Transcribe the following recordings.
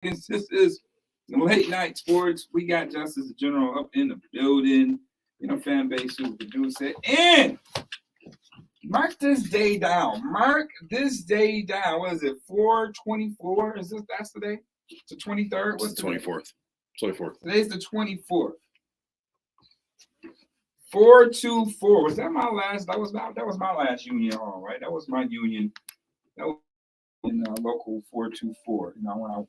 This is late night sports. We got Justice the General up in the building. Fan base who produce it. And mark this day down. Mark this day down. What is it? 4/24? That's the day? It's the 23rd? What's the 24th? 24th. Today's the 24th. 4/24. Was that my last? That was my last union hall, right? That was my union. That was in local 4/24. When I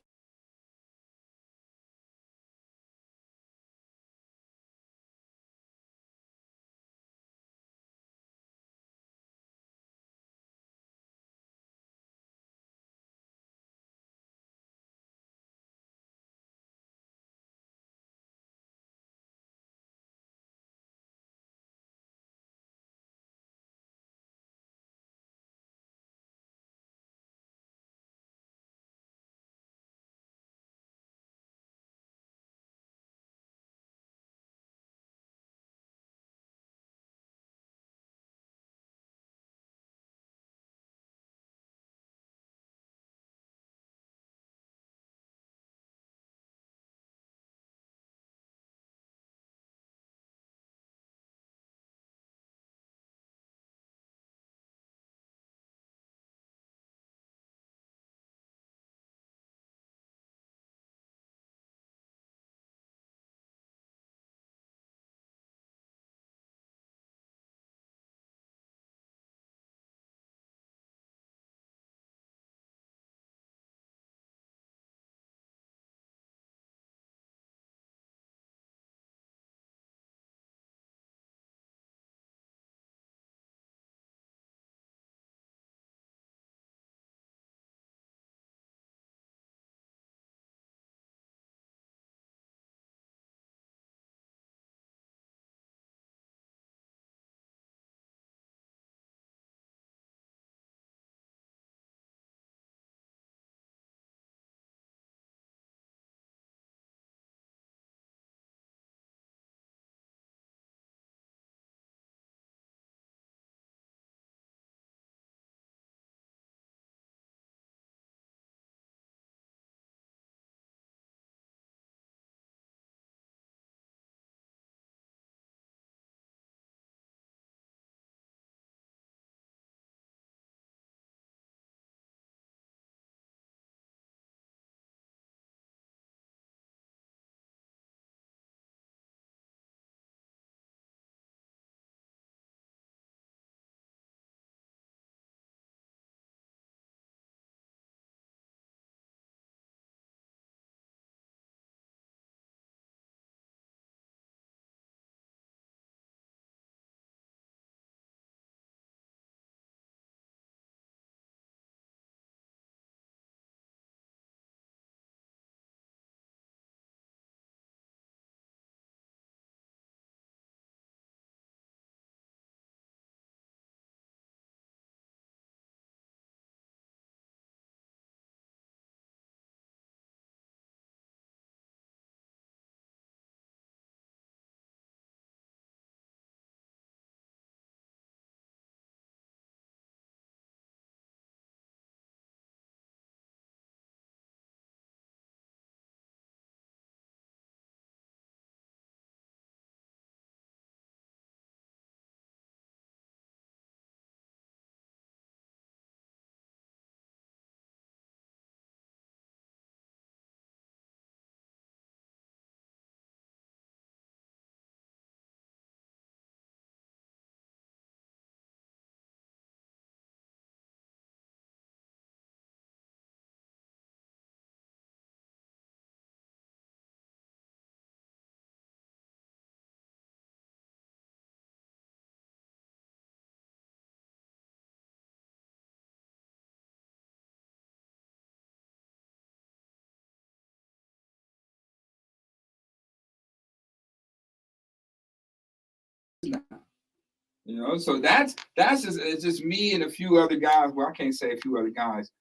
so that's just it's just me and a few other guys. Well, I can't say a few other guys.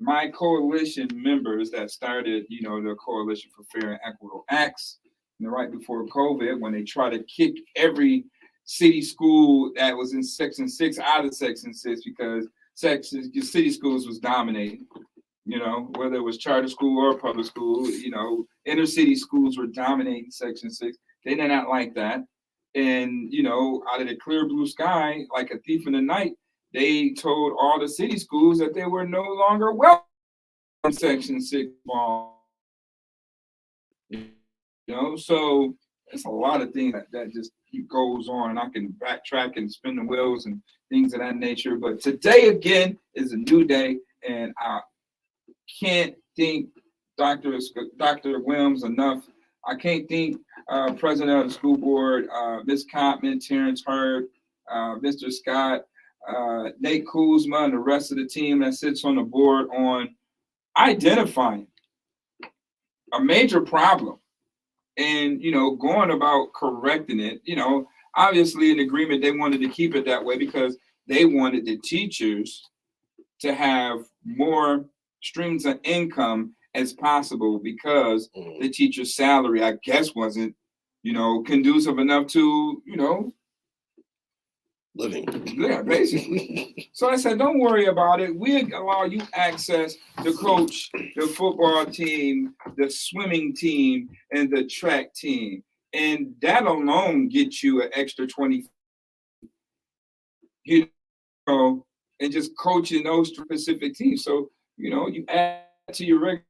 My coalition members that started, the Coalition for Fair and Equitable Acts, right before COVID, when they try to kick every city school that was in Section 6 out of Section 6 because city schools was dominating. You know, whether it was charter school or public school, you know, inner city schools were dominating Section 6. They did not like that. And, you know, out of the clear blue sky, like a thief in the night, they told all the city schools that they were no longer welcome in Section 6 ball. You know, so it's a lot of things that just goes on, and I can backtrack and spin the wheels and things of that nature. But today again is a new day, and I can't thank Dr. Williams enough. I can't thank President of the school board, Ms. Cotman, Terrence Hurd, Mr. Scott, Nate Kuzma, and the rest of the team that sits on the board on identifying a major problem and, you know, going about correcting it. You know, obviously in agreement, they wanted to keep it that way because they wanted the teachers to have more streams of income as possible, because the teacher's salary, I guess, wasn't, you know, conducive enough to, you know, living. Yeah, basically. So I said, don't worry about it. We allow you access to coach the football team, the swimming team, and the track team. And that alone gets you an extra 20, you know, and just coaching those specific teams. So, you know, you add to your regular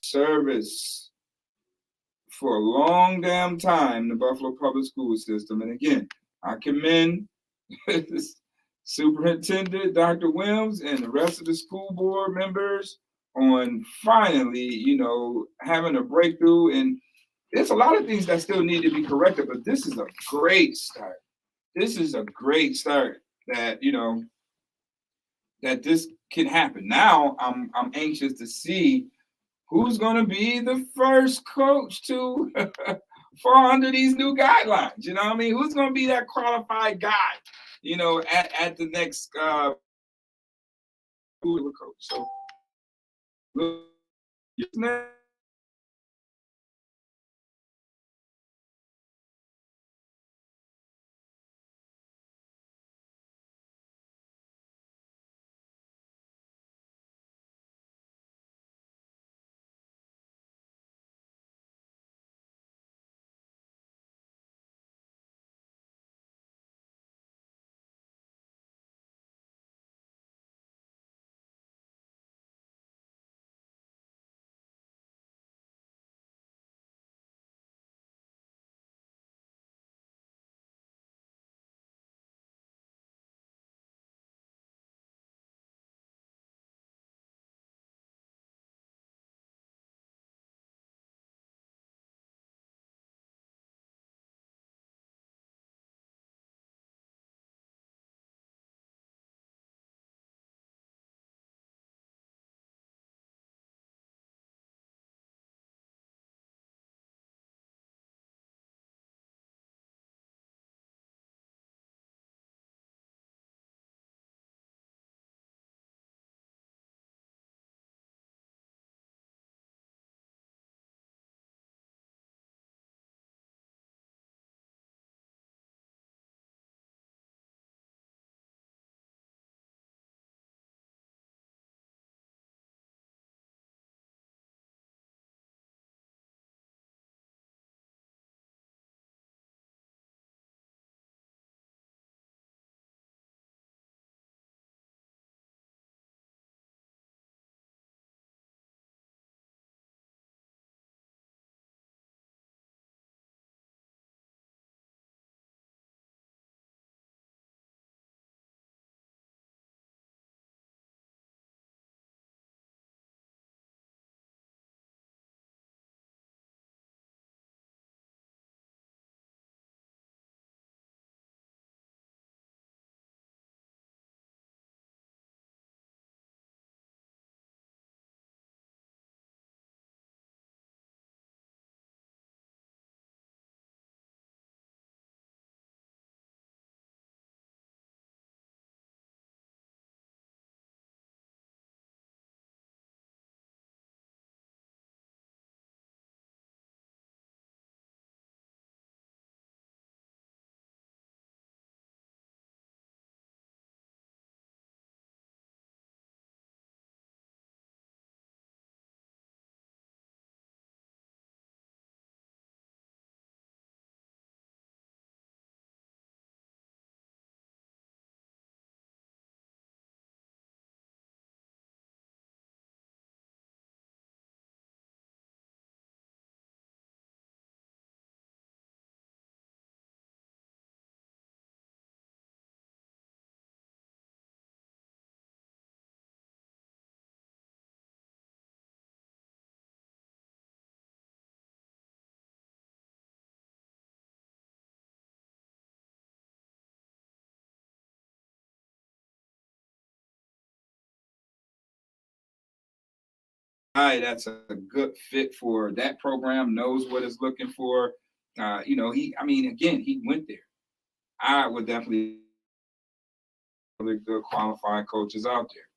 service for a long damn time, the Buffalo public school system. And again, I commend Superintendent Dr. Williams and the rest of the school board members on finally, having a breakthrough. And there's a lot of things that still need to be corrected, but this is a great start. This is a great start that, that this can happen. Now I'm anxious to see who's going to be the first coach to fall under these new guidelines. You know what I mean? Who's going to be that qualified guy, at the next coach. So that's a good fit for that program, knows what it's looking for. Again, he went there. I would definitely really good qualified coaches out there,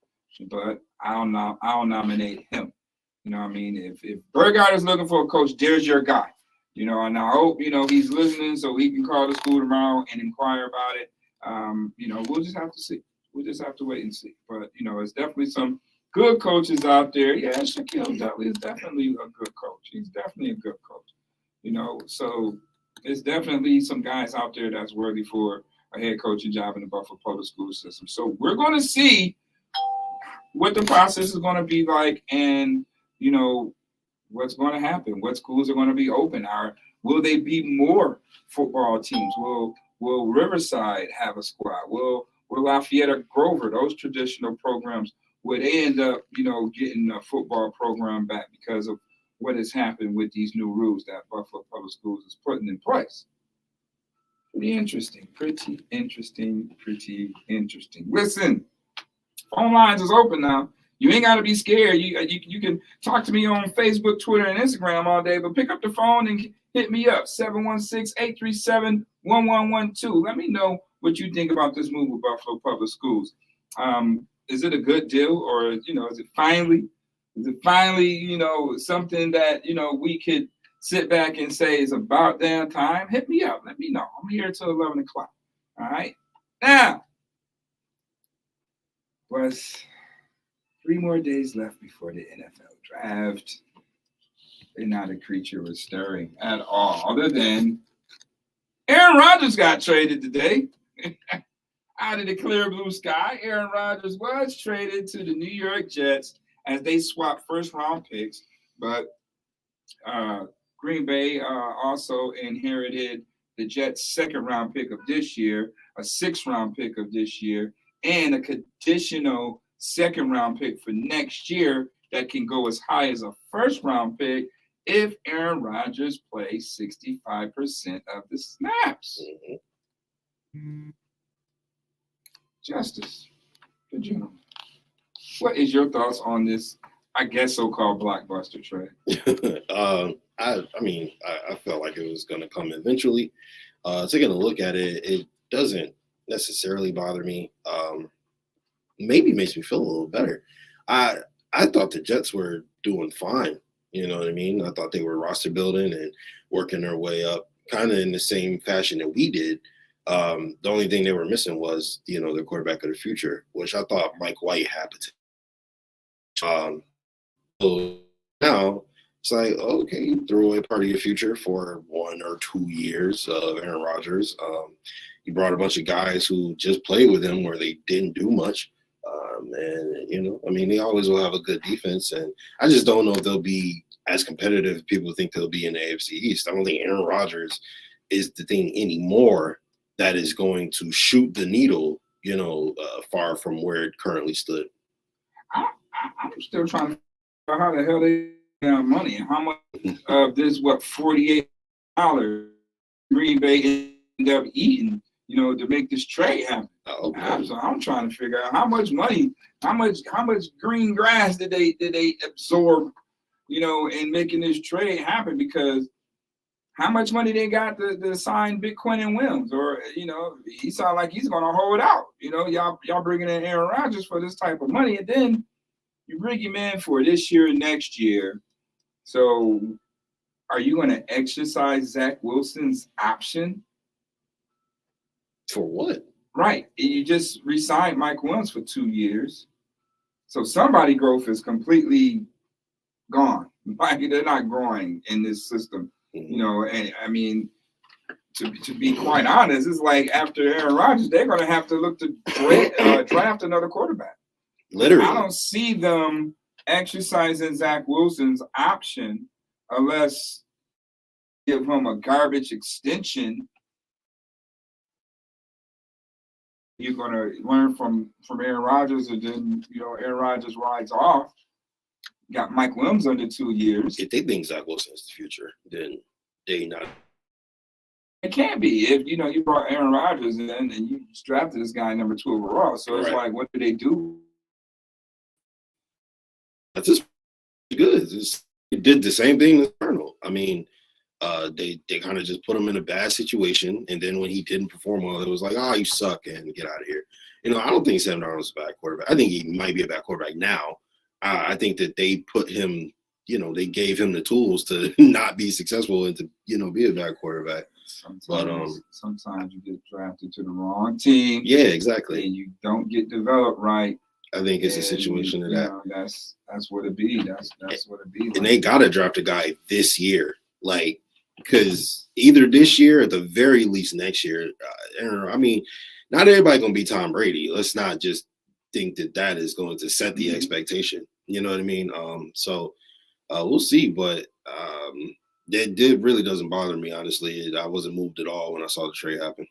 but I'll nominate him. You know what I mean? If Burgard is looking for a coach, there's your guy. And I hope, he's listening so he can call the school tomorrow and inquire about it. We'll just have to see. We'll just have to wait and see. But, it's definitely some good coaches out there. Yeah, Shaquille Dudley is definitely a good coach. He's definitely a good coach. So there's definitely some guys out there that's worthy for a head coaching job in the Buffalo public school system. So we're going to see what the process is going to be like, and what's going to happen, what schools are going to be open, will they be more football teams, will Riverside have a squad, will or Lafayette or Grover, those traditional programs, where they end up, getting a football program back because of what has happened with these new rules that Buffalo Public Schools is putting in place. Pretty interesting, pretty interesting, pretty interesting. Listen, phone lines is open now. You ain't got to be scared. You can talk to me on Facebook, Twitter, and Instagram all day, but pick up the phone and hit me up, 716-837-1112. Let me know what you think about this move with Buffalo Public Schools. Is it a good deal, or, is it finally, something that, we could sit back and say is about damn time? Hit me up. Let me know. I'm here till 11 o'clock. All right. Now, was 3 more days left before the NFL draft. And not a creature was stirring at all, other than Aaron Rodgers got traded today. Out of the clear blue sky, Aaron Rodgers was traded to the New York Jets as they swapped first-round picks. But Green Bay also inherited the Jets' second-round pick of this year, a sixth-round pick of this year, and a conditional second-round pick for next year that can go as high as a first-round pick if Aaron Rodgers plays 65% of the snaps. Mm-hmm. Justus, good gentleman. What is your thoughts on this, I guess, so-called blockbuster trade? I felt like it was going to come eventually. Taking a look at it, it doesn't necessarily bother me. Maybe makes me feel a little better. I thought the Jets were doing fine. You know what I mean? I thought they were roster building and working their way up kind of in the same fashion that we did. The only thing they were missing was, the quarterback of the future, which I thought Mike White had. So now it's like, okay, you threw away part of your future for 1 or 2 years of Aaron Rodgers. You brought a bunch of guys who just played with him where they didn't do much. They always will have a good defense, and I just don't know if they'll be as competitive as people think they'll be in the AFC East. I don't think Aaron Rodgers is the thing anymore that is going to shoot the needle, far from where it currently stood. I'm still trying to figure out how the hell they got money and how much of this, $48 Green Bay ended up eating, to make this trade happen. Okay. So I'm trying to figure out how much money, how much green grass did they absorb, in making this trade happen, because how much money they got to sign Bitcoin and Williams, or, he sounds like he's going to hold out. Y'all bringing in Aaron Rodgers for this type of money, and then you bring him in for this year and next year. So are you going to exercise Zach Wilson's option? For what? Right. You just re-signed Mike Williams for 2 years. So somebody growth is completely gone. Like, they're not growing in this system. And I mean, to be quite honest, it's like after Aaron Rodgers, they're going to have to look to draft another quarterback. Literally. I don't see them exercising Zach Wilson's option unless give him a garbage extension. You're going to learn from Aaron Rodgers, and then, Aaron Rodgers rides off. Got Mike Williams under 2 years. If they think Zach Wilson is the future, then they not. It can't be. If, you brought Aaron Rodgers in and you drafted this guy number 2 overall. So it's like, what do they do? That's just good. It did the same thing with Arnold. I mean, they kind of just put him in a bad situation, and then when he didn't perform well, it was like, you suck and get out of here. I don't think Sam Darnold's a bad quarterback. I think he might be a bad quarterback now. I think that they put him, they gave him the tools to not be successful and to, be a bad quarterback. Sometimes you get drafted to the wrong team. Yeah, exactly. And you don't get developed right. I think it's a situation of that. That's what it be. That's what it be. And they got to draft a guy this year, because either this year or at the very least next year. Not everybody gonna be Tom Brady. Let's not just think that is going to set the expectation. You know what I mean? So we'll see. But it really doesn't bother me, honestly. I wasn't moved at all when I saw the trade happen.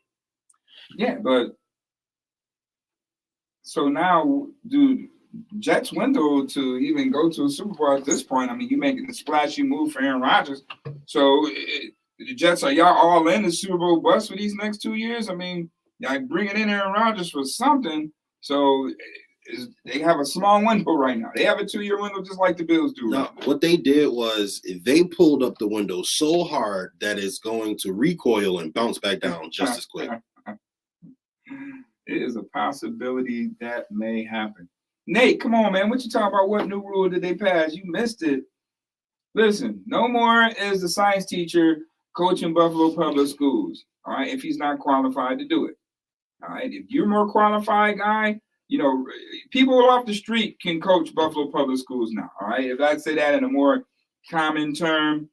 Yeah, but So now, dude, Jets window to even go to a Super Bowl at this point. I mean, you making the splashy move for Aaron Rodgers. So the Jets, are y'all all in the Super Bowl bust for these next 2 years? I mean, y'all bringing in Aaron Rodgers for something. So they have a small window right now. They have a 2-year window just like the Bills do. No, right what they did was they pulled up the window so hard that it's going to recoil and bounce back down just as quick. It is a possibility that may happen. Nate, come on, man. What you talking about? What new rule did they pass? You missed it. Listen, no more is the science teacher coaching Buffalo Public Schools, all right, if he's not qualified to do it. All right, if you're a more qualified guy, you know, people off the street can coach Buffalo Public Schools now, all right? If I say that in a more common term,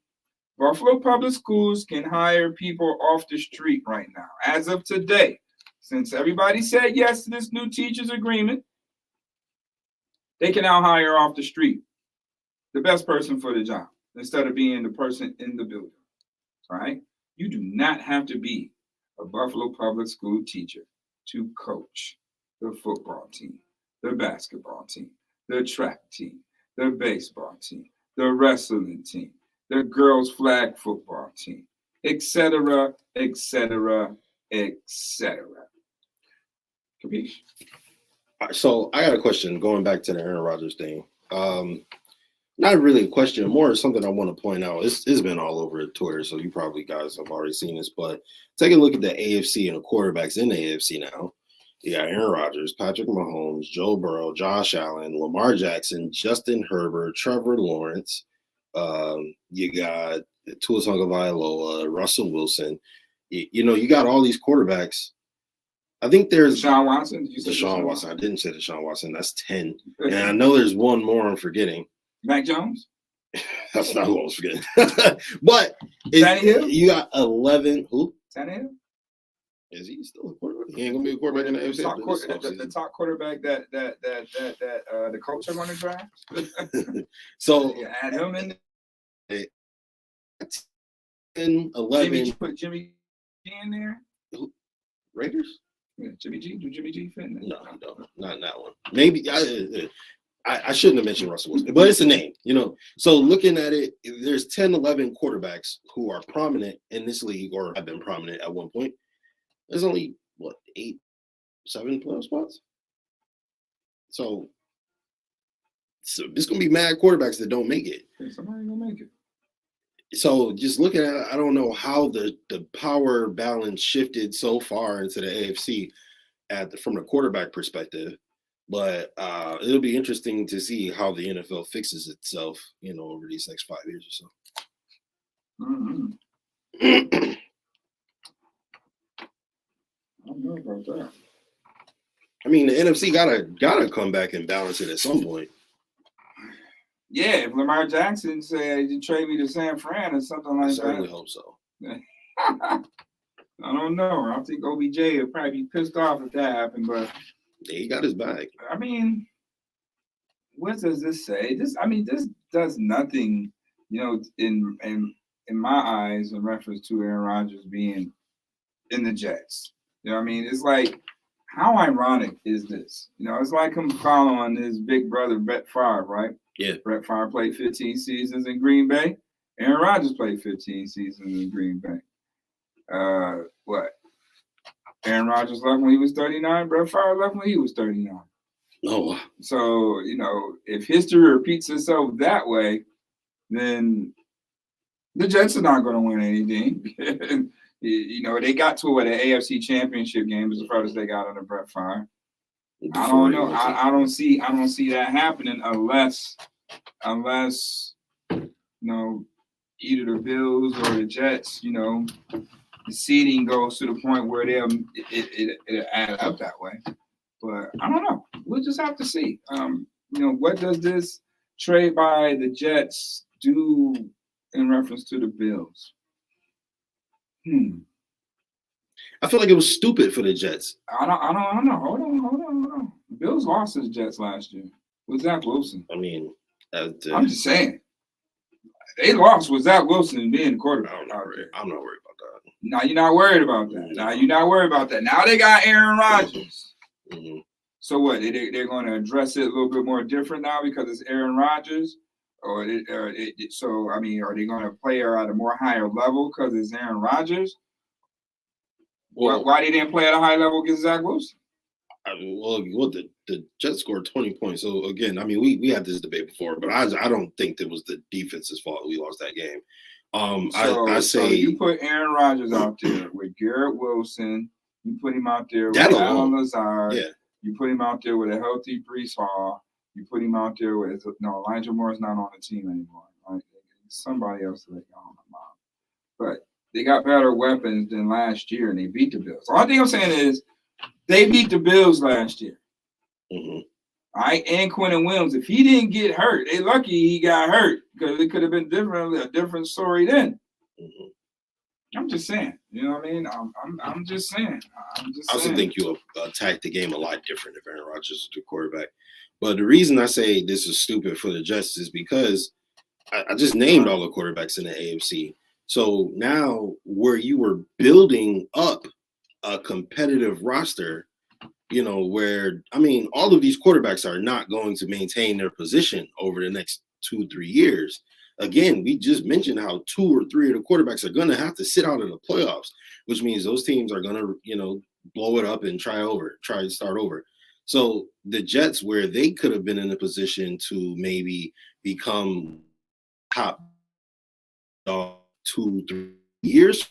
Buffalo Public Schools can hire people off the street right now. As of today, since everybody said yes to this new teachers agreement, they can now hire off the street the best person for the job instead of being the person in the building, right? You do not have to be a Buffalo Public School teacher to coach the football team, the basketball team, the track team, the baseball team, the wrestling team, the girls flag football team, etc., etc., etc. Capiche? So I got a question going back to the Aaron Rodgers thing. Not really a question, more something I want to point out. It's been all over Twitter, so you probably guys have already seen this. But take a look at the AFC and the quarterbacks in the AFC now. You got Aaron Rodgers, Patrick Mahomes, Joe Burrow, Josh Allen, Lamar Jackson, Justin Herbert, Trevor Lawrence. You got Tua Tagovailoa, Russell Wilson. You got all these quarterbacks. I think there's Deshaun Watson. Did you say Deshaun Watson? I didn't say Deshaun Watson. That's 10. And I know there's one more I'm forgetting. Mac Jones? That's not who I was forgetting. But you got 11. Who? Tannehill? Is he still a quarterback? He ain't gonna be a quarterback in the AFC. The top quarterback that the coach are going to draft. So add him in. 10, 11. Put Jimmy G in there. Who? Raiders? Yeah, Jimmy G. Do Jimmy G fit in there? No, he don't. Not in that one. Maybe I shouldn't have mentioned Russell Wilson, but it's a name, So looking at it, there's 10, 11 quarterbacks who are prominent in this league or have been prominent at one point. There's only, 8, 7 playoff spots? So there's going to be mad quarterbacks that don't make it. Somebody going to make it. So just looking at it, I don't know how the power balance shifted so far into the AFC from the quarterback perspective. But it'll be interesting to see how the NFL fixes itself, over these next 5 years or so. Mm-hmm. I don't know about that. I mean, the NFC gotta come back and balance it at some point. Yeah, if Lamar Jackson said you trade me to San Fran or something like that. I certainly hope so. I don't know. I think OBJ would probably be pissed off if that happened, but yeah, he got his bag. I mean, what does this say? This does nothing, in my eyes in reference to Aaron Rodgers being in the Jets. It's like, how ironic is this? It's like him following his big brother, Brett Favre, right? Yeah. Brett Favre played 15 seasons in Green Bay. Aaron Rodgers played 15 seasons in Green Bay. What? Aaron Rodgers left when he was 39. Brett Favre left when he was 39. Oh. So, if history repeats itself that way, then the Jets are not going to win anything. They got to an AFC Championship game as far as they got under Brett Favre. I don't know. I don't see that happening unless either the Bills or the Jets, the seeding goes to the point where it'll add up that way. But I don't know. We'll just have to see. What does this trade by the Jets do in reference to the Bills? I feel like it was stupid for the Jets. I don't know. Hold on. The Bills lost to the Jets last year with Zach Wilson. I mean, I'm just saying. They lost with Zach Wilson being the quarterback. I'm not worried about that. Now you're not worried about that. Now they got Aaron Rodgers. Mm-hmm. So what? They're going to address it a little bit more different now because it's Aaron Rodgers, so I mean, are they going to play her at a more higher level because it's Aaron Rodgers? Well, why they didn't play at a high level against Zach Wilson? The Jets scored 20 points. So again, I mean, we had this debate before, but I don't think it was the defense's fault we lost that game. I say so you put Aaron Rodgers out there with Garrett Wilson. You put him out there with Alan Lazard. Yeah. You put him out there with a healthy Brees Hall. You put him out there with Elijah Moore's not on the team anymore. Right? Somebody else that they got on the mound. But they got better weapons than last year, and they beat the Bills. All thing I'm saying is they beat the Bills last year. Mm-hmm. All right, and Quentin Williams. If he didn't get hurt, they lucky he got hurt because it could have been a different story then. Mm-hmm. I'm just saying, you know what I mean? I'm just saying. I also think you attack the game a lot different if Aaron Rodgers is the quarterback. But the reason I say this is stupid for the Jets is because I just named all the quarterbacks in the AFC. So now where you were building up a competitive roster, where, I mean, all of these quarterbacks are not going to maintain their position over the next 2-3 years. Again, we just mentioned how 2 or 3 of the quarterbacks are going to have to sit out in the playoffs, which means those teams are going to, blow it up and try to start over. So the Jets, where they could have been in a position to maybe become top 2-3 years,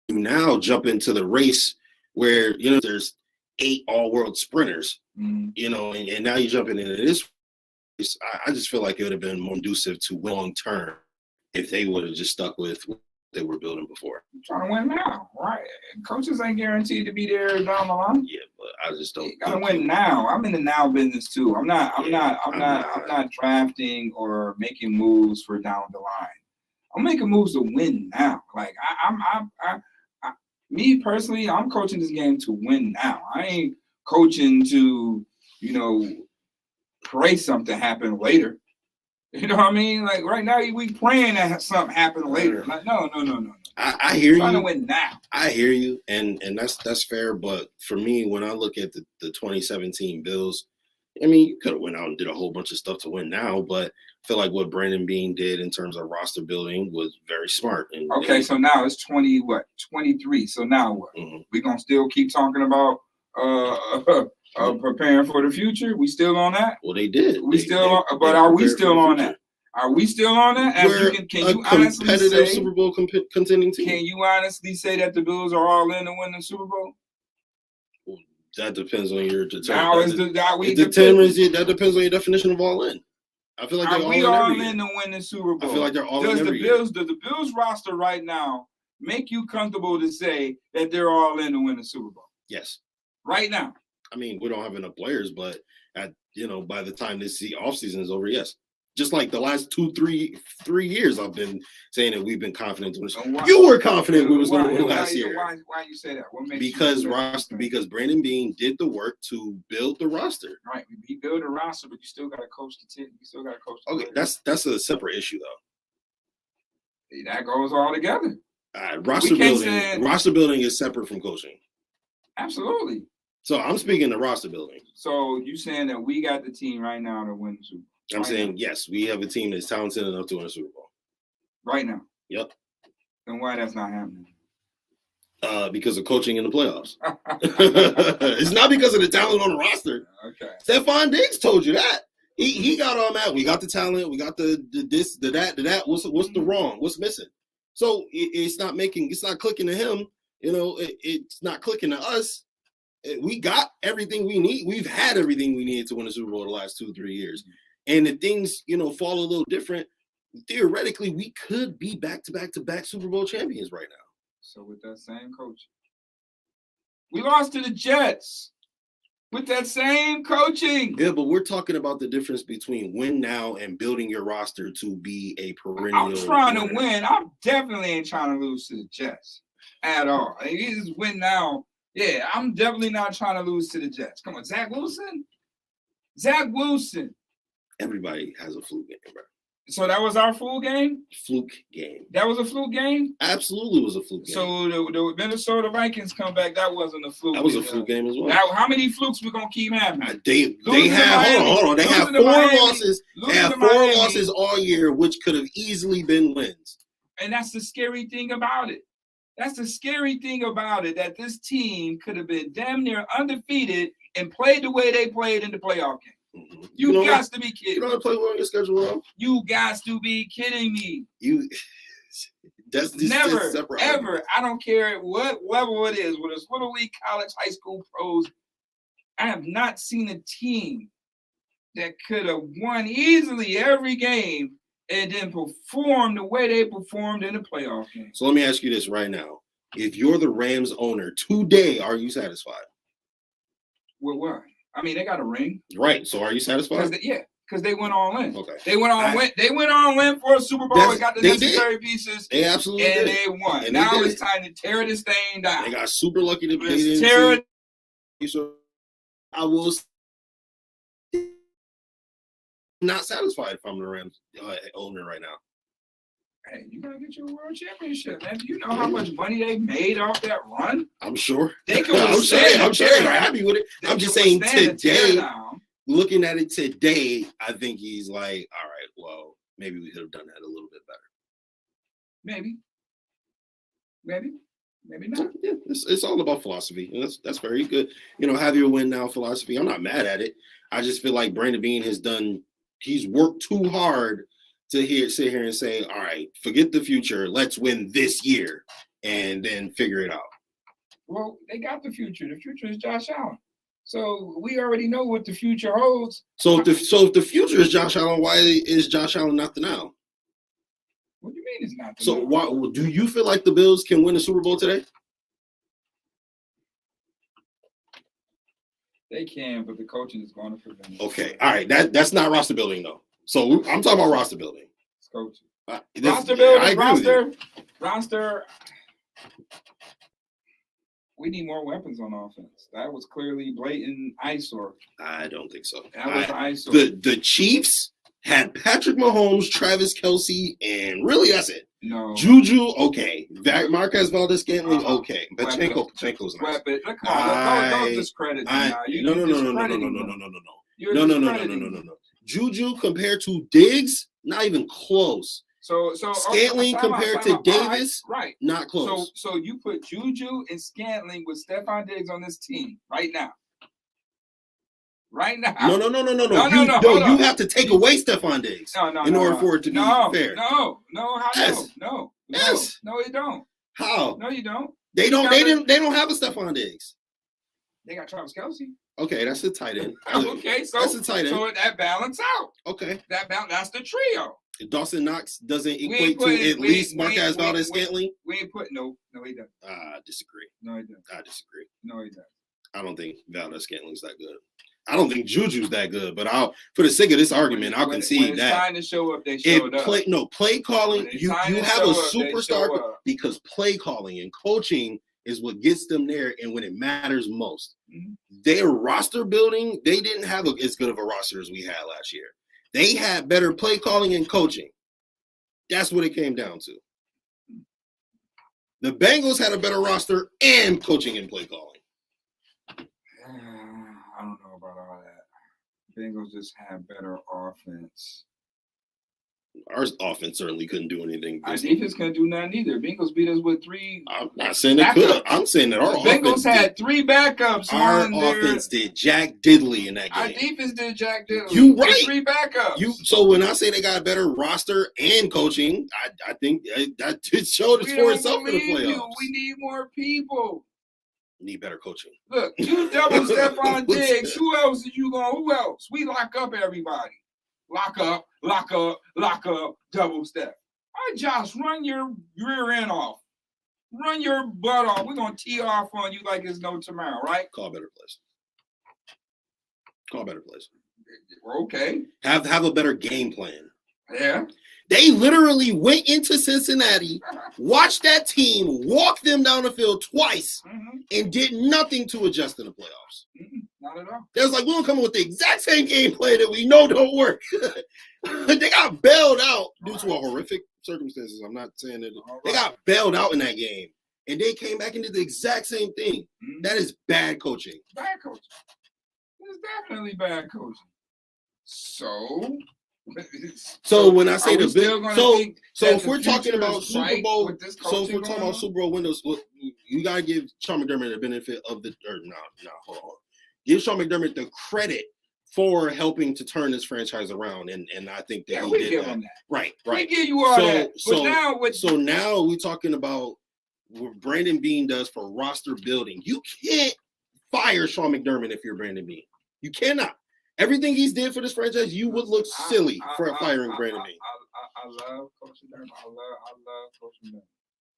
now jump into the race where, there's 8 all-world sprinters, and now you're jumping into this. I just feel like it would have been more conducive to long term if they would have just stuck with what they were building before. I'm trying to win now, right? Coaches ain't guaranteed to be there down the line. Yeah, but I just don't. You gotta win now. I'm in the now business too. I'm not drafting or making moves for down the line. I'm making moves to win now. Like me personally, I'm coaching this game to win now. I ain't coaching to, pray something happen later. You know what I mean? Like right now, we praying that something happen later. Like no. I hear you. Trying to win now. I hear you, and that's fair. But for me, when I look at the 2017 Bills, I mean, you could have went out and did a whole bunch of stuff to win now, but I feel like what Brandon Beane did in terms of roster building was very smart. So now it's 23. So now what? Mm-hmm. We gonna still keep talking about preparing for the future? We still on that? Well, they did. Are we still on that? Are we still on that? Can you honestly say Super Bowl contending team? Can you honestly say that the Bills are all in to win the Super Bowl? Well, that depends on your determination. That depends on your definition of all in. I feel like they're all in to win the Super Bowl. I feel like they're all in every Does the Bills roster right now make you comfortable to say that they're all in to win the Super Bowl? Yes. Right now. I mean, we don't have enough players, but by the time this offseason is over, yes. Just like the last 2-3 years, I've been saying that we've been confident. You were confident we was going to win last year. Why you say that? What makes because Brandon Beane did the work to build the roster. Right, we build a roster, but you still got to coach the team. You still got to coach. Okay, that's a separate issue though. That goes all together. Roster building is separate from coaching. Absolutely. So I'm speaking to roster building. So you saying that we got the team right now to win the Super Bowl? I'm saying yes, we have a team that's talented enough to win a Super Bowl. Right now. Yep. And why that's not happening? Because of coaching in the playoffs. It's not because of the talent on the roster. Okay. Stephon Diggs told you that. He got on that. We got the talent. We got the this, the that. What's the wrong? What's missing? So it's not clicking to him. It's not clicking to us. We got everything we need. We've had everything we needed to win a Super Bowl the last 2-3 years. And if things, fall a little different, theoretically, we could be back-to-back Super Bowl champions right now. So with that same coach, we lost to the Jets with that same coaching. Yeah, but we're talking about the difference between win now and building your roster to be a perennial. I'm trying to win. I definitely ain't trying to lose to the Jets at all. You just win now. Yeah, I'm definitely not trying to lose to the Jets. Come on, Zach Wilson. Everybody has a fluke game, bro. So that was our full game? Fluke game. That was a fluke game? Absolutely was a fluke game. So the Minnesota Vikings come back, that wasn't a fluke. That was a fluke game as well. Now, how many flukes we gonna keep having? They have hold on. They have 4 losses. They have 4 losses all year, which could have easily been wins. And that's the scary thing about it. That's the scary thing about it, that this team could have been damn near undefeated and played the way they played in the playoff game. Mm-hmm. You got to be kidding. You know how to play well on your schedule, bro? You got to be kidding me. That's just never, ever. I don't care what level it is, whether it's little league, college, high school, pros. I have not seen a team that could have won easily every game and then perform the way they performed in the playoff game. So let me ask you this right now. If you're the Rams owner today, are you satisfied? With what? I mean, they got a ring. Right. So are you satisfied? Because they went all in. Okay. They went all in for a Super Bowl and got the necessary pieces. They absolutely did. And they won. And now it's time to tear this thing down. They got super lucky to tear it. So I will not satisfied if I'm the Rams owner right now. Hey, you gotta get your world championship, man. Do you know how much money they made off that run? I'm sure. I'm sure they're happy with it. I'm just saying today, looking at it today, I think he's like, all right, well, maybe we could have done that a little bit better. Maybe not. Yeah, it's all about philosophy. And that's very good. Have your win now philosophy. I'm not mad at it. I just feel like Brandon Beane he's worked too hard to sit here and say, all right, forget the future. Let's win this year and then figure it out. Well, they got the future. The future is Josh Allen. So we already know what the future holds. So if the future is Josh Allen, why is Josh Allen not the now? What do you mean it's not the now? So why do you feel like the Bills can win the Super Bowl today? They can, but the coaching is going to prevent it. Okay. All right. That's not roster building, though. So I'm talking about roster building. It's coaching. Roster building, roster. We need more weapons on offense. That was clearly blatant eyesore. I don't think so. That was eyesore. The Chiefs had Patrick Mahomes, Travis Kelce, and really that's it. No. Juju, okay. Marquez Valdez-Scantling, okay. Pachenko's nice. Don't discredit me. No. Juju compared to Diggs, not even close. So Scantling compared to Davis, right? Not close. So you put Juju and Scantling with Stephon Diggs on this team right now. Right now. No. You have to take away Stephon Diggs in order for it to be fair. No. Yes. No, you don't. How? No, you don't. They don't have a Stephon Diggs. They got Travis Kelce. Okay, that's a tight end. Okay, so that's a tight end. So that balance out. Okay. That's the trio. Dawson Knox doesn't equate to at least Marquez Valdez-Scantling. We ain't putting no, he doesn't. I disagree. No, he doesn't. I disagree. No, he doesn't. I don't think Valdez-Scantling's that good. I don't think Juju's that good, but for the sake of this argument, I'll concede that. When it's time to show up, they showed up. Play calling, you have a superstar because play calling and coaching is what gets them there and when it matters most. Mm-hmm. Their roster building, they didn't have as good of a roster as we had last year. They had better play calling and coaching. That's what it came down to. The Bengals had a better roster and coaching and play calling. I don't know about all that. Bengals just had better offense. Our offense certainly couldn't do anything. Our defense couldn't do nothing either. Bengals beat us with 3. I'm not saying they could. I'm saying that our Bengals had 3 backups. Our offense did Jack Diddley in that game. Our defense did Jack Diddley. You right. 3 backups. So when I say they got a better roster and coaching, I think that showed it for itself in the playoffs. We need more people. Need better coaching. Look, you double Stephon Diggs. Who else? We lock up everybody. Lock up, double step. All right, Josh, run your rear end off. Run your butt off. We're going to tee off on you like it's no tomorrow, right? Call better plays. Okay. Have a better game plan. Yeah. They literally went into Cincinnati, watched that team walk them down the field twice, and did nothing to adjust in the playoffs. Not at all. They was like, we're gonna come up with the exact same gameplay that we know don't work. They got bailed out due to a horrific circumstances. I'm not saying that they got bailed out in that game, and they came back and did the exact same thing. Mm-hmm. That is bad coaching. Bad coaching. It's definitely bad coaching. So when I say the big, so if we're talking about Super Bowl, so if we're talking about Super Bowl windows, you gotta give Sean McDermott the benefit of the hold on. Give Sean McDermott the credit for helping to turn this franchise around, and I think that he we did give that. Him that. Right. We give you all that. But now we're talking about what Brandon Beane does for roster building. You can't fire Sean McDermott if you're Brandon Beane. You cannot. Everything he's did for this franchise, you would look silly for firing Brandon Beane. I love Coach McDermott. I love Coach McDermott.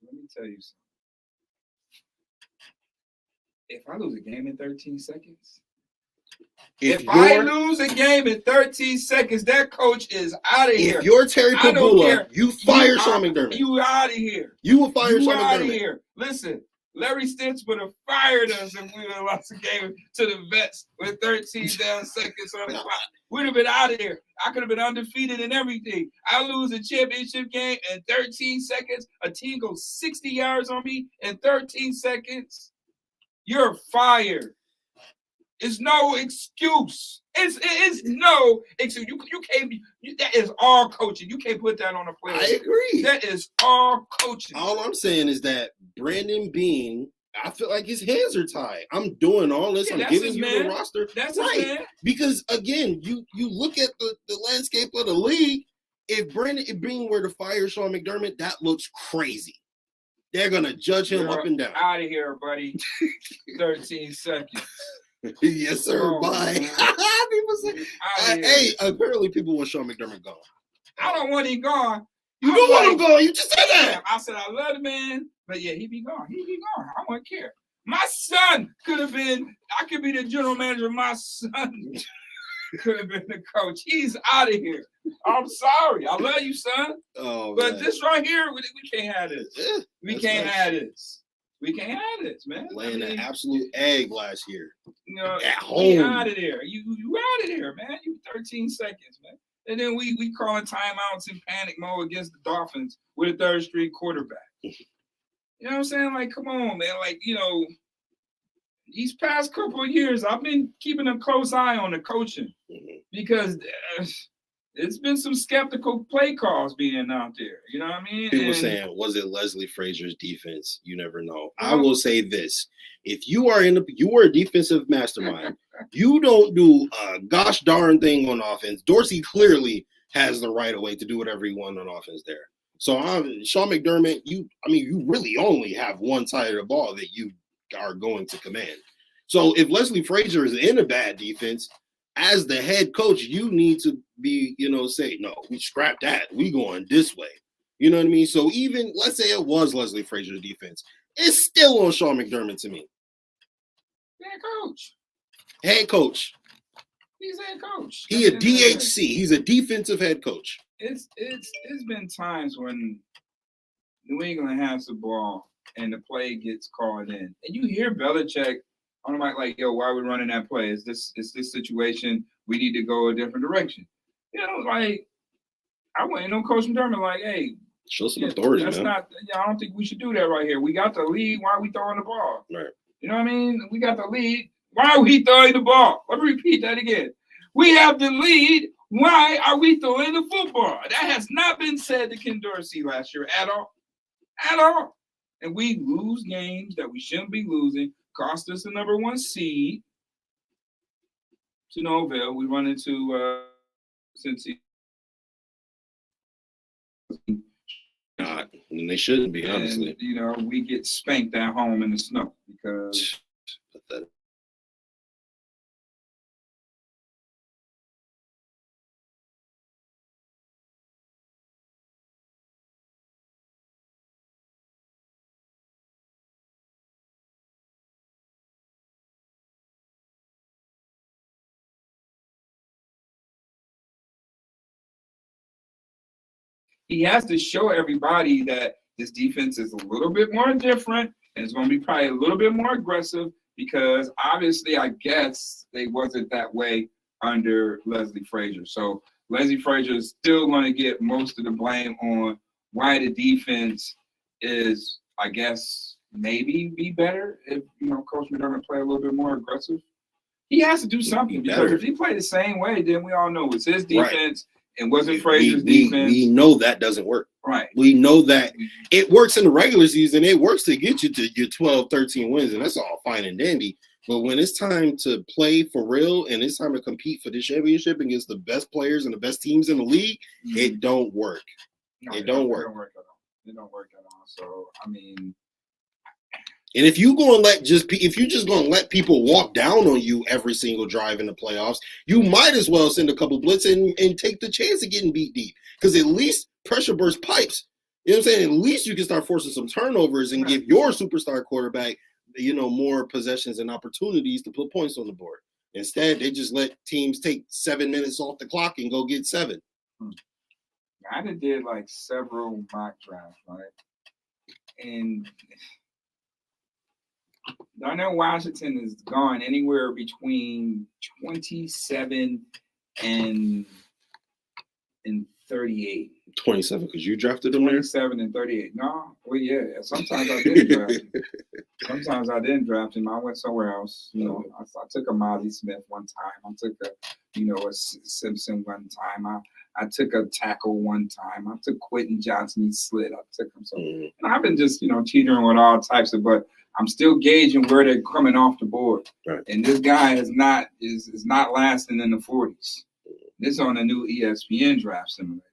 Let me tell you something. If I lose a game in 13 seconds, if I lose a game in 13 seconds, that coach is out of here. If you're Terry Pagula, you fire Sean McDermott. You out of here. You will fire Sean McDermott. You out of here. Listen, Larry Stitch would have fired us if we would have lost a game to the Vets with 13 down seconds on the clock. We'd have been out of here. I could have been undefeated and everything. I lose a championship game in 13 seconds. A team goes 60 yards on me in 13 seconds. You're fired. It's no excuse. It's no excuse. You can't be. That is all coaching. You can't put that on a player. I agree. That is all coaching. All I'm saying is that Brandon Beane, I feel like his hands are tied. I'm doing all this. I'm giving you the roster. That's right. Because again, you look at the landscape of the league. If Brandon Beane were to fire Sean McDermott, that looks crazy. They're gonna judge him up and down. Out of here, buddy. 13 seconds. Yes, sir. Bye. People say, hey, apparently people want Sean McDermott gone. I don't want him gone. You don't want him gone. You just said that. I said I love the man, but yeah, he be gone. He be gone. I wouldn't care. My son could have been. I could be the general manager. My son could have been the coach. He's out of here. I'm sorry. I love you, son. Oh, but man. this right here, we can't have this. Yeah, we can't have this. We can't have this, man. Laying an absolute egg last year. You know, at home. Out of there. You out of there, man. You 13 seconds, man. And then we calling timeouts in panic mode against the Dolphins with a third string quarterback. You know what I'm saying? Like, come on, man. Like, you know, these past couple of years, I've been keeping a close eye on the coaching because it's been some skeptical play calls being out there. You know what I mean? People saying, was it Leslie Frazier's defense? You never know. I will say this. If you are a defensive mastermind, you don't do a gosh darn thing on offense. Dorsey clearly has the right of way to do whatever he wants on offense there. So Sean McDermott, you really only have one side of the ball that you are going to command. So if Leslie Frazier is in a bad defense, as the head coach, you need to be, say, no, we scrap that. We going this way. You know what I mean? So even, let's say it was Leslie Frazier's defense, it's still on Sean McDermott to me. Head coach. Head coach. He's head coach. He a DHC. He's a defensive head coach. It's been times when New England has the ball and the play gets called in. And you hear Belichick on the mic like, yo, why are we running that play? Is this situation? We need to go a different direction. You know, like, I went on Coach McDermott like, hey, show some authority, that's man. I don't think we should do that right here. We got the lead. Why are we throwing the ball? Right. You know what I mean? We got the lead. Why are we throwing the ball? Let me repeat that again. We have the lead. Why are we throwing the football? That has not been said to Ken Dorsey last year at all. At all. And we lose games that we shouldn't be losing. Cost us the number 1 seed to Noville. We run into Cincy. Not, and they shouldn't be, honestly. And, you know, we get spanked at home in the snow because pathetic. he has to show everybody that this defense is a little bit more different and it's going to be probably a little bit more aggressive because obviously I guess they wasn't that way under Leslie Frazier. So Leslie Frazier is still going to get most of the blame on why the defense is, I guess, maybe be better if, Coach McDermott play a little bit more aggressive. He has to do something because if he played the same way, then we all know it's his defense and wasn't Frazier's defense. We know that doesn't work. Right. We know that it works in the regular season. It works to get you to your 12, 13 wins, and that's all fine and dandy. But when it's time to play for real and it's time to compete for the championship against the best players and the best teams in the league, it don't work. No, it don't work. It don't work at all. It don't work at all. So, I mean, and if you're just gonna let people walk down on you every single drive in the playoffs, you might as well send a couple blitz and take the chance of getting beat deep. Because at least pressure burst pipes. You know what I'm saying? At least you can start forcing some turnovers and give your superstar quarterback, more possessions and opportunities to put points on the board. Instead, they just let teams take 7 minutes off the clock and go get 7. I did like several mock drafts, right? And Darnell Washington has gone anywhere between 27 and 38. 27 because you drafted him 27 and 38. No, well, yeah. Sometimes I didn't draft him. Sometimes I didn't draft him. I went somewhere else. I took a Mozzie Smith one time. I took a Simpson one time. I took a tackle one time. I took Quentin Johnson. He slid. I took him. So I've been just teetering with all types of, but I'm still gauging where they're coming off the board. Right. And this guy is not lasting in the 40s. This is on the new ESPN draft simulator.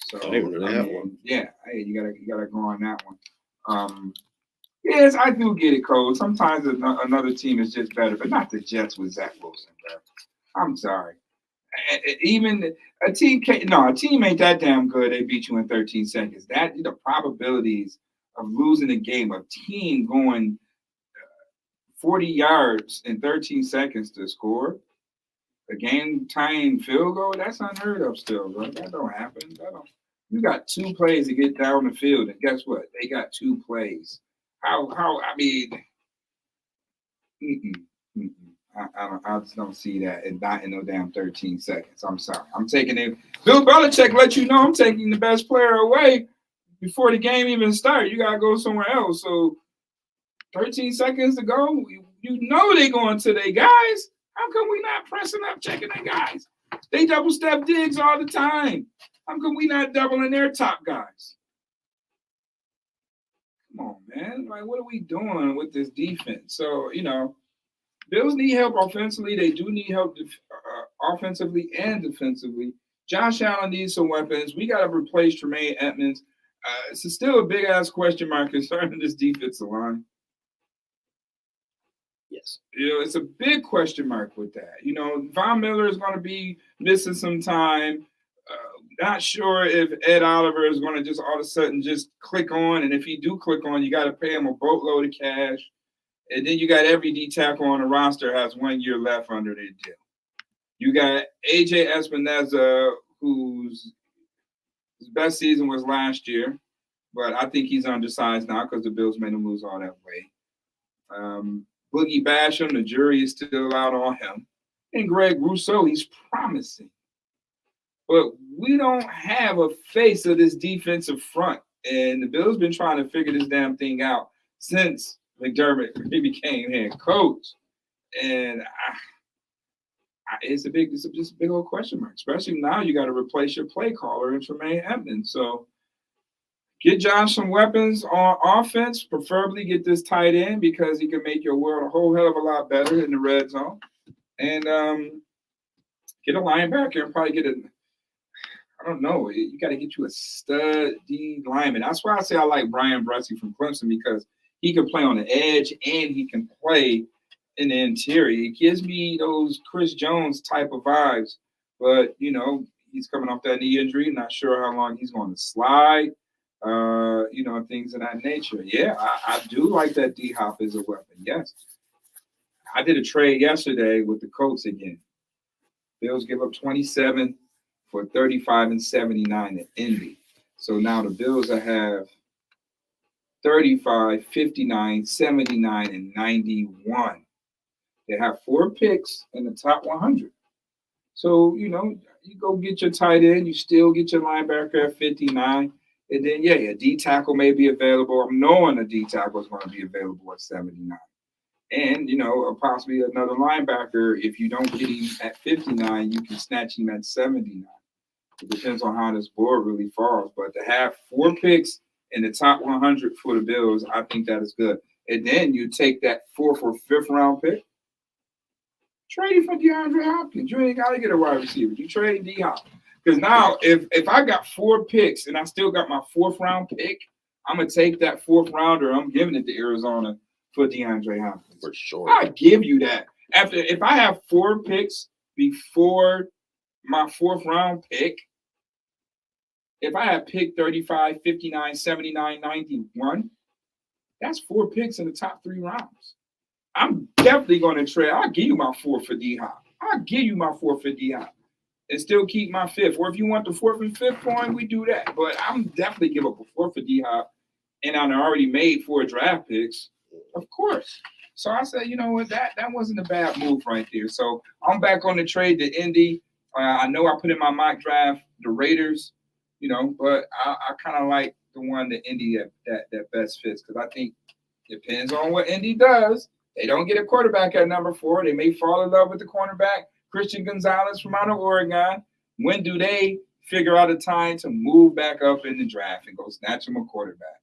So I didn't really have one. Yeah, hey, you gotta go on that one. Yes, I do get it, Cole. Sometimes another team is just better, but not the Jets with Zach Wilson, bro. I'm sorry. Even a team ain't that damn good. They beat you in 13 seconds. That the probabilities of losing a game, a team going 40 yards in 13 seconds to score a game-tying field goal, that's unheard of still, bro. That don't happen. You got 2 plays to get down the field, and guess what? They got 2 plays. I just don't see that, and not in no damn 13 seconds. I'm sorry. I'm taking it. Bill Belichick let you know I'm taking the best player away before the game even starts. You gotta go somewhere else. So 13 seconds to go, they going to their guys. How come we not pressing up, checking their guys? They double step digs all the time. How come we not doubling their top guys? Come on, man. Like, what are we doing with this defense? So, Bills need help offensively. They do need help offensively and defensively. Josh Allen needs some weapons. We got to replace Tremaine Edmonds. It's still a big-ass question mark concerning this defensive line. Yes. It's a big question mark with that. Von Miller is going to be missing some time. Not sure if Ed Oliver is going to just all of a sudden just click on. And if he do click on, you got to pay him a boatload of cash. And then you got every D tackle on the roster has 1 year left under their deal. You got AJ Espinoza, whose best season was last year, but I think he's undersized now because the Bills made him lose all that weight. Boogie Basham, the jury is still out on him. And Greg Rousseau, he's promising. But we don't have a face of this defensive front. And the Bills been trying to figure this damn thing out since McDermott became head coach. And it's just a big old question mark, especially now you got to replace your play caller in Tremaine Edmonds. So get Josh some weapons on offense, preferably get this tight end because he can make your world a whole hell of a lot better in the red zone. And get a linebacker and probably I don't know, you got to get you a stud D lineman. That's why I say I like Brian Bresee from Clemson because he can play on the edge and he can play in the interior. It gives me those Chris Jones type of vibes. But, he's coming off that knee injury. Not sure how long he's going to slide. Things of that nature. Yeah, I do like that D-Hop as a weapon. Yes. I did a trade yesterday with the Colts again. Bills give up 27 for 35 and 79 at Indy. So now the Bills have 35, 59, 79, and 91 They have 4 picks in the top 100. So, you go get your tight end, you still get your linebacker at 59. And then, a D tackle may be available. I'm knowing a D tackle is going to be available at 79. And, possibly another linebacker, if you don't get him at 59, you can snatch him at 79. It depends on how this board really falls. But to have 4 picks in the top 100 for the Bills, I think that is good. And then you take that 4th or 5th round pick, trade it for DeAndre Hopkins. You ain't got to get a wide receiver. You trade D-Hop. Because now, if I got 4 picks and I still got my 4th round pick, I'm going to take that 4th rounder. I'm giving it to Arizona for DeAndre Hopkins. For sure. I give you that. If I have 4 picks before my 4th round pick, if I had picked 35, 59, 79, 91, that's 4 picks in the top 3 rounds. I'm definitely going to trade. I'll give you my 4 for D-Hop. I'll give you my 4 for D-Hop and still keep my 5th. Or if you want the 4th and 5th point, we do that. But I'm definitely give up a 4 for D-Hop, and I'm already made 4 draft picks, of course. So I said, you know what, that wasn't a bad move right there. So I'm back on the trade to Indy. I know I put in my mock draft the Raiders, but I kind of like the one that Indy that best fits, because I think it depends on what Indy does. They don't get a quarterback at number 4. They may fall in love with the cornerback, Christian Gonzalez from out of Oregon. When do they figure out a time to move back up in the draft and go snatch them a quarterback?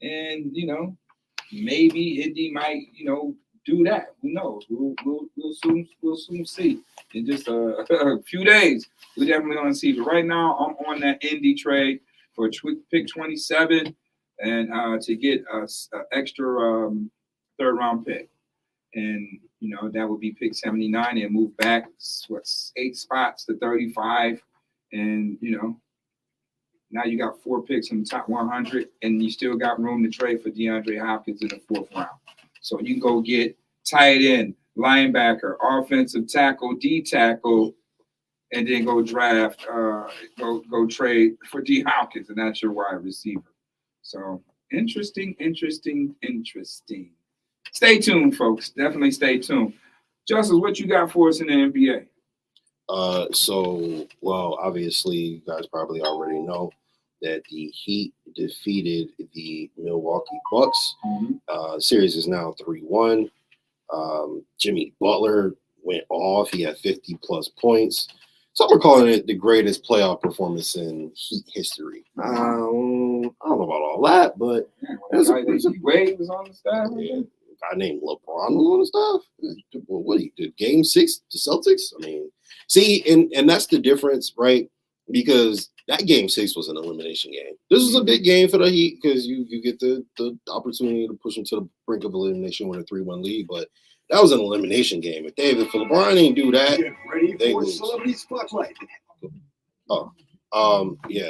And, maybe Indy might, do that. Who knows? We'll soon see. In just a few days, we're definitely going to see. But right now, I'm on that Indy trade for pick 27 and to get an extra 3rd round pick. And, that would be pick 79 and move back, 8 spots to 35. And, now you got 4 picks in the top 100, and you still got room to trade for DeAndre Hopkins in the 4th round. So you can go get tight end, linebacker, offensive tackle, D tackle, and then go draft, go trade for D Hopkins, and that's your wide receiver. So interesting. Stay tuned, folks. Definitely stay tuned. Justus, what you got for us in the NBA? Obviously, you guys probably already know that the Heat defeated the Milwaukee Bucks. Mm-hmm. Series is now 3-1. Jimmy Butler went off. He had 50-plus points. Some are calling it the greatest playoff performance in Heat history. I don't know about all that, but Wade was on the staff. Yeah, a guy named LeBron was on the staff. What he did? Game 6, the Celtics. I mean, see, and that's the difference, right? Because that game 6 was an elimination game. This is a big game for the Heat because you get the opportunity to push them to the brink of elimination with a 3-1 lead, but that was an elimination game. If LeBron ain't do that, they lose.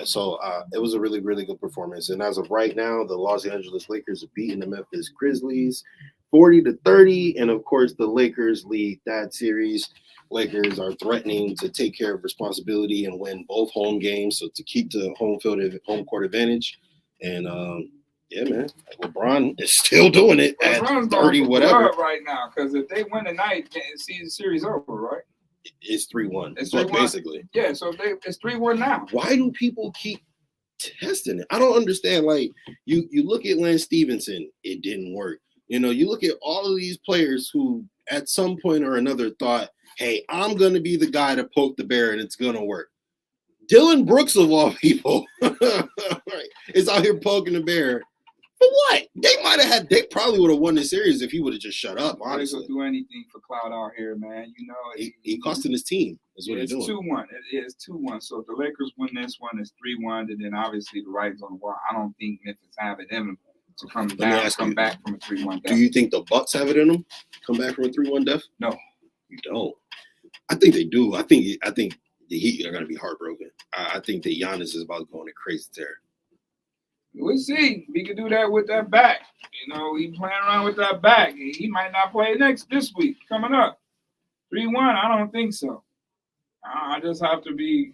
So it was a really, really good performance. And as of right now, the Los Angeles Lakers are beating the Memphis Grizzlies 40-30. And of course, the Lakers lead that series. Lakers are threatening to take care of responsibility and win both home games, so to keep the home court advantage. And man, LeBron is still doing it at 30 whatever right now, because if they win tonight, see the series over, right? It's 3-1. It's 3-1. Basically. Yeah, so it's 3-1 now. Why do people keep testing it? I don't understand. Like you look at Lance Stevenson, it didn't work. You look at all of these players who at some point or another thought, hey, I'm going to be the guy to poke the bear and it's going to work. Dylan Brooks, of all people, is out here poking the bear. For what? They probably would have won the series if he would have just shut up, honestly. He'll do anything for clout out here, man. He costing his team. Is what he's doing. It's 2-1. So if the Lakers win this one, it's 3-1, and then obviously the writing's on the wall. I don't think Memphis have it in them to come back from a 3-1 death. Do you think the Bucks have it in them? Come back from a 3-1 death? No. You don't. I think they do. I think the Heat are going to be heartbroken. I think that Giannis is about to go on a crazy tear. We'll see. We can do that with that back. He playing around with that back. He might not play this week coming up. 3-1, I don't think so. I just have to be,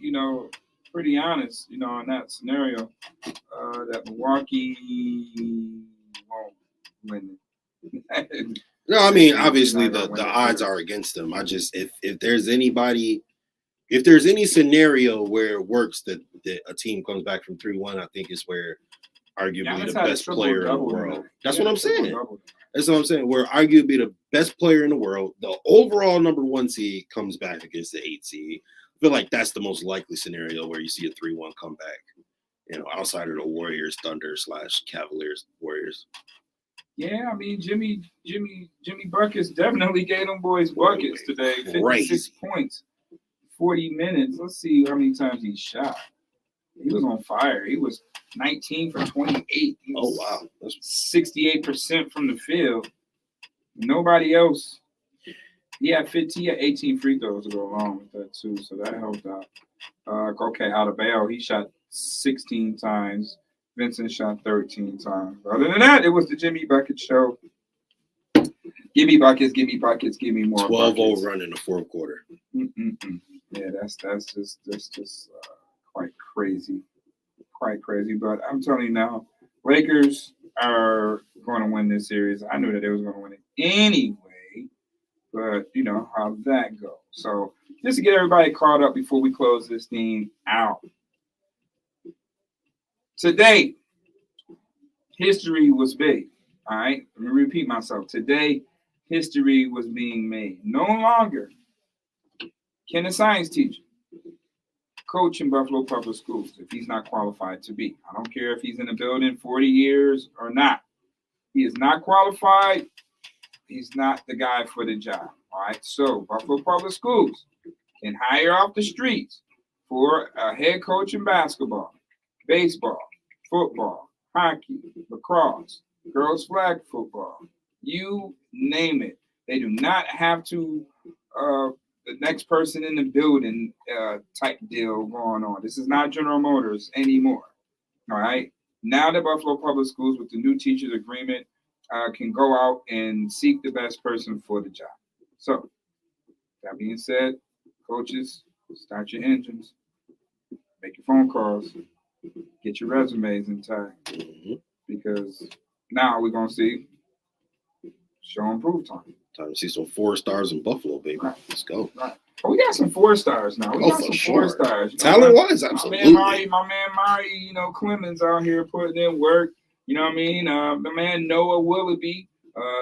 pretty honest, in that scenario, that Milwaukee won't win it. No, I mean, He's obviously not gonna the win the odds series. are against him. I just if there's anybody, if there's any scenario where it works that a team comes back from 3-1, I think is where arguably Giannis the had a best player in the triple-double world. tonight. That's He what had I'm a saying. triple-double. That's what I'm saying. Where arguably the best player in the world, the overall number 1 seed comes back against the 8 seed. I feel like that's the most likely scenario where you see a 3-1 comeback. Outside of the Warriors, Thunder / Cavaliers, Warriors. Yeah, I mean Jimmy Buckets definitely gave them boys buckets today. 56 points, 40 minutes. Let's see how many times he shot. He was on fire. He was 19 for 28. Oh wow, that's 68% from the field. Nobody else. He had 18 free throws to go along with that too, so that helped out. Okay, Adebayo, he shot 16 times. Vincent shot 13 times. Other than that, it was the Jimmy Bucket show. Give me buckets, give me buckets, give me more 12-0 run in the fourth quarter. Yeah, that's just quite crazy. Quite crazy. But I'm telling you now, Lakers are going to win this series. I knew that they was going to win it anyway, but you know how that goes. So just to get everybody caught up before we close this thing out. Today, history was big. All right, let me repeat myself. Today, history was being made. No longer can a science teacher coach in Buffalo Public Schools if he's not qualified to be. I don't care if he's in the building 40 years or not. He is not qualified. He's not the guy for the job. All right. So Buffalo Public Schools can hire off the streets for a head coach in basketball, baseball, football, hockey, lacrosse, girls flag football. You name it. They do not have to the next person in the building type deal going on. This is not General Motors anymore. All right. Now the Buffalo Public Schools with the new teachers agreement can go out and seek the best person for the job. So that being said, coaches, start your engines, make your phone calls, get your resumes intact, because now we're gonna see show and prove time. Time to see some 4 stars in Buffalo, baby. Right. Let's go. Right. Oh, we got some 4 stars now. We got some 4 stars. Talent-wise, absolutely. My man Mari, Clemens out here putting in work. You know what I mean? The man Noah Willoughby,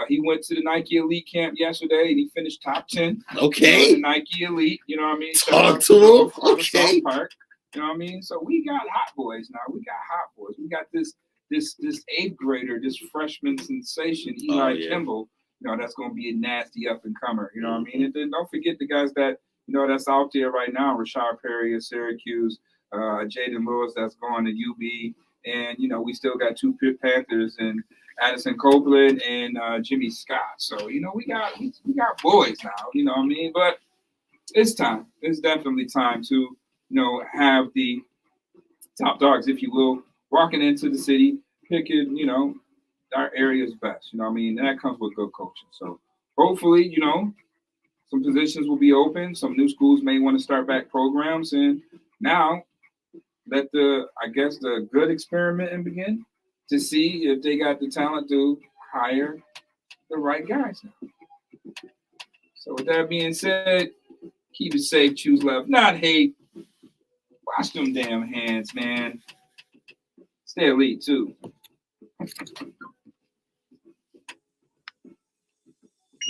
he went to the Nike Elite camp yesterday and he finished top 10. Okay. The Nike Elite, you know what I mean? Talk to him. Okay. Park, you know what I mean? So we got hot boys now. We got hot boys. We got this 8th grader, this freshman sensation, Eli Kimball. That's going to be a nasty up-and-comer. You know what I mean? And then don't forget the guys that, that's out there right now. Rashad Perry of Syracuse, Jaden Lewis that's going to UB. And, we still got 2 Panthers and Addison Copeland and Jimmy Scott. So, we got boys now, you know what I mean? But it's time. It's definitely time to, have the top dogs, if you will, walking into the city, picking, our area's best, you know what I mean? And that comes with good coaching. So hopefully, some positions will be open. Some new schools may want to start back programs. And now let the good experiment and begin to see if they got the talent to hire the right guys now. So with that being said, keep it safe, choose love, not hate. Wash them damn hands, man. Stay elite too.